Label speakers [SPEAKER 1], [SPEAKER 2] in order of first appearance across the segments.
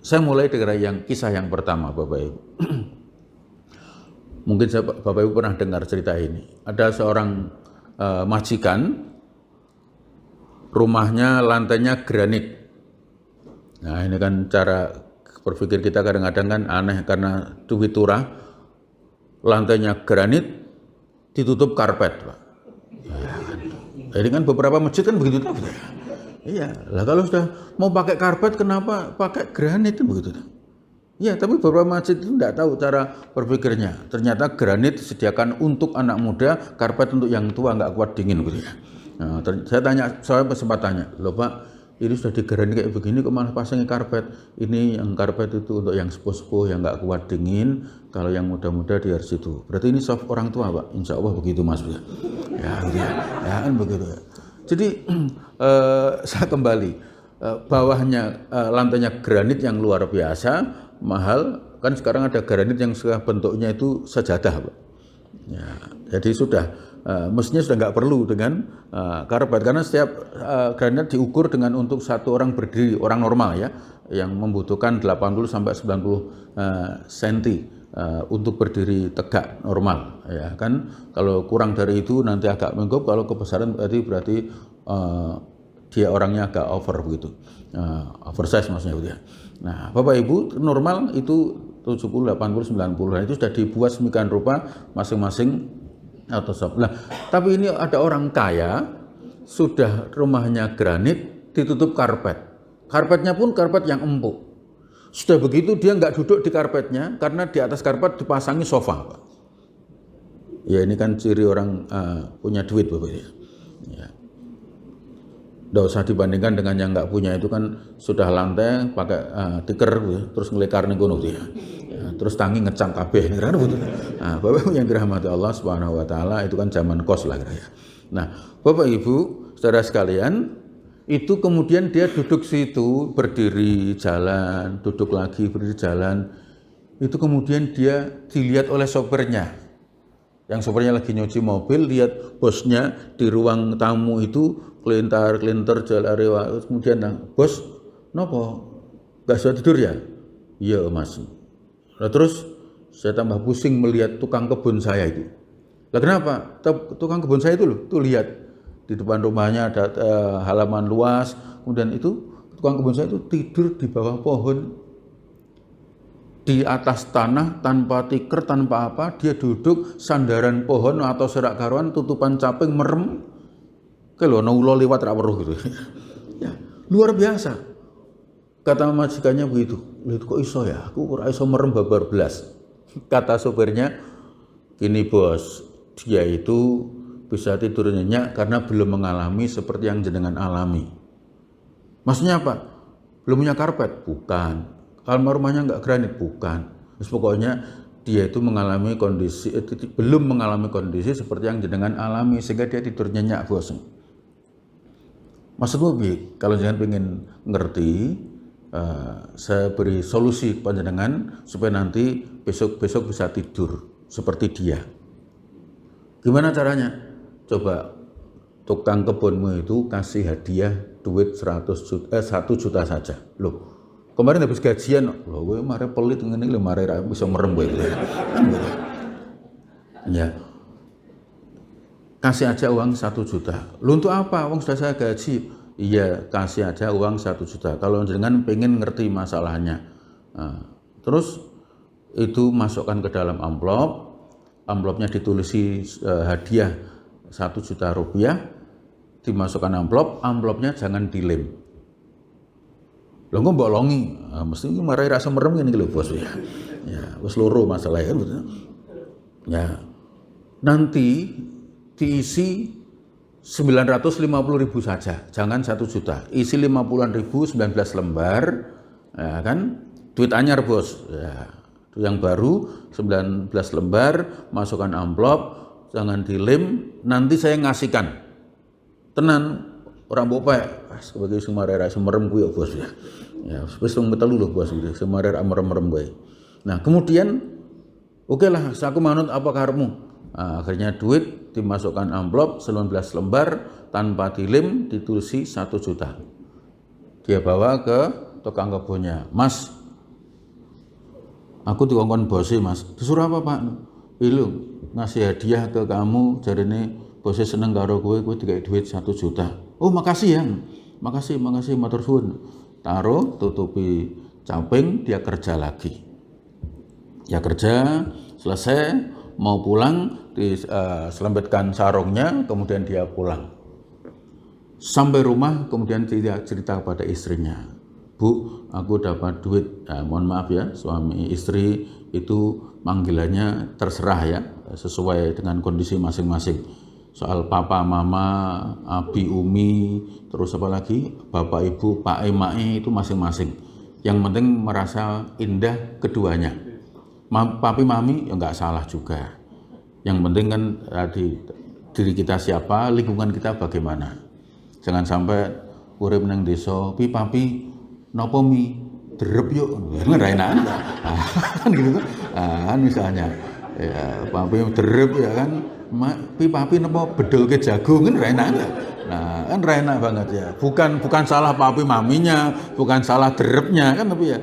[SPEAKER 1] Saya mulai dari kisah yang pertama, Bapak Ibu. Mungkin Bapak Ibu pernah dengar cerita ini. Ada seorang majikan, rumahnya lantainya granit. Nah, ini kan cara berpikir kita kadang-kadang kan aneh karena duit turah, lantainya granit, ditutup karpet, Pak. Ya, ini kan beberapa masjid kan begitu tuh. Iya, lah kalau sudah mau pakai karpet kenapa pakai granit kan begitu tuh. Ya, tapi beberapa masjid itu tidak tahu cara berpikirnya. Ternyata granit disediakan untuk anak muda, karpet untuk yang tua nggak kuat dingin gitu ya. Nah, saya sempat tanya, loh Pak, ini sudah digranit kayak begini kok malah pasangin karpet? Ini yang karpet itu untuk yang sepuh-sepuh yang nggak kuat dingin, kalau yang muda-muda di harus itu. Berarti ini soft orang tua Pak, insya Allah begitu Mas. Ya, gitu ya, ya kan begitu. Jadi saya kembali, bawahnya lantainya granit yang luar biasa. Mahal, kan sekarang ada granit yang bentuknya itu sajadah, Pak. Ya, jadi sudah mestinya sudah nggak perlu dengan karpet, karena setiap granit diukur dengan untuk satu orang berdiri, orang normal ya, yang membutuhkan 80 sampai 90 cm untuk berdiri tegak normal, ya kan. Kalau kurang dari itu nanti agak menggop, kalau kebesaran berarti dia orangnya agak over begitu, oversize maksudnya gitu ya. Nah, Bapak Ibu, normal itu 70, 80, 90. Nah, itu sudah dibuat semikian rupa masing-masing atau sob. Nah, tapi ini ada orang kaya, sudah rumahnya granit, ditutup karpet. Karpetnya pun karpet yang empuk. Sudah begitu dia nggak duduk di karpetnya, karena di atas karpet dipasangi sofa, Pak. Ya, ini kan ciri orang punya duit, Bapak ya. Nggak usah dibandingkan dengan yang nggak punya, itu kan sudah lantai pakai tikar terus ngelekar nih gunung ya. Terus tangi ngecang kabeh kan betul. Nah, Bapak yang dirahmati Allah Subhanahu wa taala, itu kan zaman kos lah ya. Nah, Bapak Ibu, saudara sekalian, itu kemudian dia duduk situ, berdiri jalan, duduk lagi berdiri jalan. Itu kemudian dia dilihat oleh sopirnya. Yang sopirnya lagi nyuci mobil, lihat bosnya di ruang tamu itu kelintar jalan rewa. Kemudian, nah, bos, nopo? Gak bisa tidur ya? Iya Mas. Nah, terus saya tambah pusing melihat tukang kebun saya itu. Lah kenapa? Tukang kebun saya itu loh, tuh lihat di depan rumahnya ada halaman luas. Kemudian itu tukang kebun saya itu tidur di bawah pohon. Di atas tanah, tanpa tikar, tanpa apa, dia duduk sandaran pohon atau serak karuan, tutupan caping, merem. Kalau ulo lewat rak weruh gitu. Ya, luar biasa. Kata majikannya begitu. Itu kok iso ya? Aku ora iso merem babar belas. Kata sopirnya, gini bos, dia itu bisa tidur nyenyak karena belum mengalami seperti yang jenengan alami. Maksudnya apa? Belum punya karpet? Bukan. Kalau rumahnya nggak granit? Bukan. Terus pokoknya dia itu mengalami kondisi, belum mengalami kondisi seperti yang jenengan alami, sehingga dia tidur nyenyak bos. Maksudnya kalau jenengan pengen ngerti, saya beri solusi kepada jenengan supaya nanti besok bisa tidur seperti dia. Gimana caranya? Coba tukang kebunmu itu kasih hadiah duit 1 juta saja. Loh, kemarin habis gajian, loh gue kemarin pelit ngene lho, kemarin bisa merem gue gitu. Ya. Kasih aja uang 1 juta. Lu untuk apa? Uang sudah saya gaji. Iya, kasih aja uang 1 juta. Kalau jangan pengen ngerti masalahnya. Nah, terus itu masukkan ke dalam amplop. Amplopnya ditulisi hadiah 1 juta rupiah. Dimasukkan amplop, amplopnya jangan dilem. Lho kok mbok longi, mesti marai rasa merem ngene iki lho bos ya. Ya, wis loro masalahnya kan betul. Ya. Nanti diisi 950.000 saja, jangan 1 juta. Isi 50.000, 19 lembar, ya kan? Duit anyar bos. Ya. Yang baru 19 lembar, masukkan amplop, jangan dilem, nanti saya ngasihkan. Tenan orang bopa sebagai sumarera semerem gue ya bos ya. Ya, wis wong metelu lho bos gitu. Sumarera merem-merem gue. Nah, kemudian oke lah, aku manut apa karepmu. Nah, akhirnya duit dimasukkan amplop 19 lembar tanpa dilem, ditulisi 1 juta. Dia bawa ke tukang kebunnya. Mas, aku dikongkon bose Mas. Disuruh apa Pak? Ilu ngasih hadiah ke kamu, jarine bose seneng karo kowe dikai duit 1 juta. Oh makasih ya, makasih matur suwun. Taruh, tutupi caping, dia kerja lagi. Ya kerja, selesai, mau pulang, diselempitkan sarungnya, kemudian dia pulang. Sampai rumah, kemudian dia cerita kepada istrinya, Bu, aku dapat duit. Mohon maaf ya, suami istri itu manggilannya terserah ya, sesuai dengan kondisi masing-masing. Soal papa, mama, abi, umi, terus apa lagi, bapak, ibu, pak, mae itu masing-masing. Yang penting merasa indah keduanya. Papi, mami ya nggak salah juga. Yang penting kan diri kita siapa, lingkungan kita bagaimana. Jangan sampai urip nang desa, papi nopo mi derep yuk, nggak enak kan gitu kan misalnya ya, papi derep ya kan, papi nopo bedol ke jagung kan enak. Nah kan enak banget ya, bukan salah papi maminya, bukan salah derepnya kan, tapi ya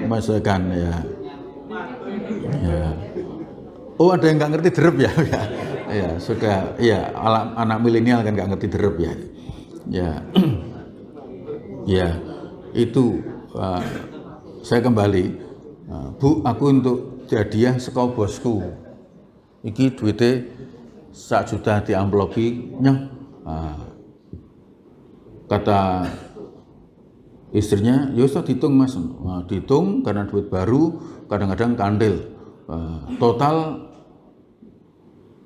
[SPEAKER 1] misalkan ya oh ada yang nggak ngerti derep ya ya sudah ya, anak milenial kan nggak ngerti derep ya ya itu saya kembali, Bu, aku untuk hadiah saka bosku iki duitnya 1 juta di amplopi nyah. Kata istrinya, ya sudah dihitung Mas. Dihitung karena duit baru kadang-kadang kandel. Total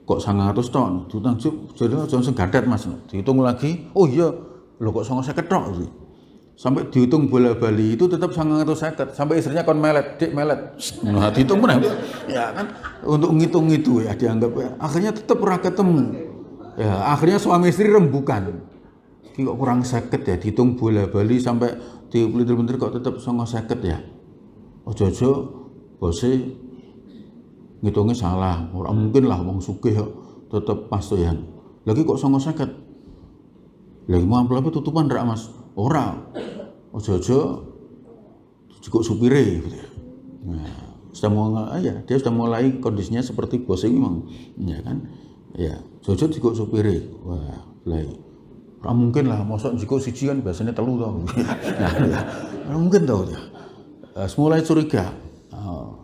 [SPEAKER 1] kok 900 ton, dihitung jadi langsung gadet Mas. Dihitung lagi, oh iya, lo kok 950 tok. Sampai dihitung bola-bali itu tetap 950, sampai istrinya kon melet, dik melet. Nah, dihitung pun ya kan untuk ngitung itu ya dianggap ya. Akhirnya tetap ora ketemu. Ya, akhirnya suami istri rembukan. Ki kok kurang 50 ya, dihitung bola-bali sampai dipelintir-pelintir kok tetap 950 ya. Ojo-ojo bose ngitungnya salah. Ora mungkin lah wong sugih kok tetep pastoyan. Lagi kok 950. Lagi mau amplopnya tutupan ndak Mas? Ora. Ojo-ojo cukup supire gitu ya. Nah, dia sudah mulai kondisinya seperti bos ini memang, ya kan? Ya, ojo-ojo cukup supire. Wah, lai. Ora mungkin lah, mosok cukup siji kan biasanya telu tau. Nah, ora mungkin tau ya. Mulai curiga.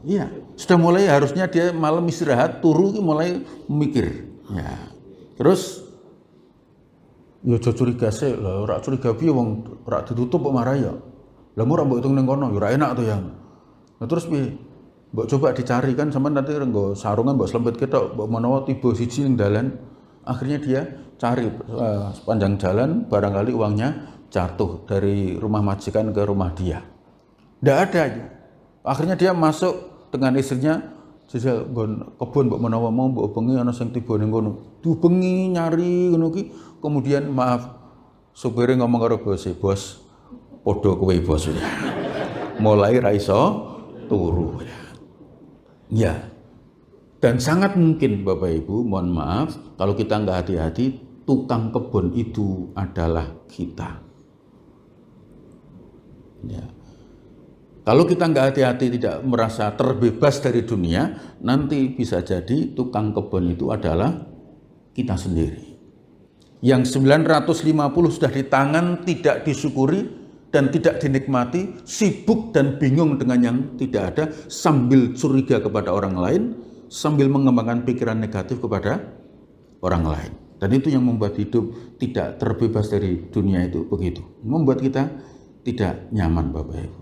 [SPEAKER 1] Iya, sudah mulai harusnya dia malam istirahat, turu mulai mikir. Ya. Terus ya aja curiga sih, lah ora curiga piye wong ora ditutup kok marah ya. Lah ora mbok hitung ning kono ya ora enak tuh ya. Nah terus piye? Mbok coba dicari kan sampean nanti nggo sarungan mbok selempit ketok, mbok menawa tiba siji ning dalan. Akhirnya dia cari sepanjang jalan, barangkali uangnya jatuh dari rumah majikan ke rumah dia. Ndak ada. Akhirnya dia masuk dengan istrinya, jajal kebon mbok menawa mau mbok bengi ana sing tiba ning kono. Dibengi nyari ngono ki. Kemudian maaf, supirnya ngomong karo bos, podo kowe bos ya. Mulai ra iso turu ya. Ya. Dan sangat mungkin Bapak Ibu, mohon maaf, kalau kita nggak hati-hati, tukang kebun itu adalah kita. Ya. Kalau kita nggak hati-hati, tidak merasa terbebas dari dunia, nanti bisa jadi tukang kebun itu adalah kita sendiri. Yang 950 sudah di tangan, tidak disyukuri dan tidak dinikmati, sibuk dan bingung dengan yang tidak ada, sambil curiga kepada orang lain, sambil mengembangkan pikiran negatif kepada orang lain. Dan itu yang membuat hidup tidak terbebas dari dunia itu begitu. Membuat kita tidak nyaman Bapak Ibu.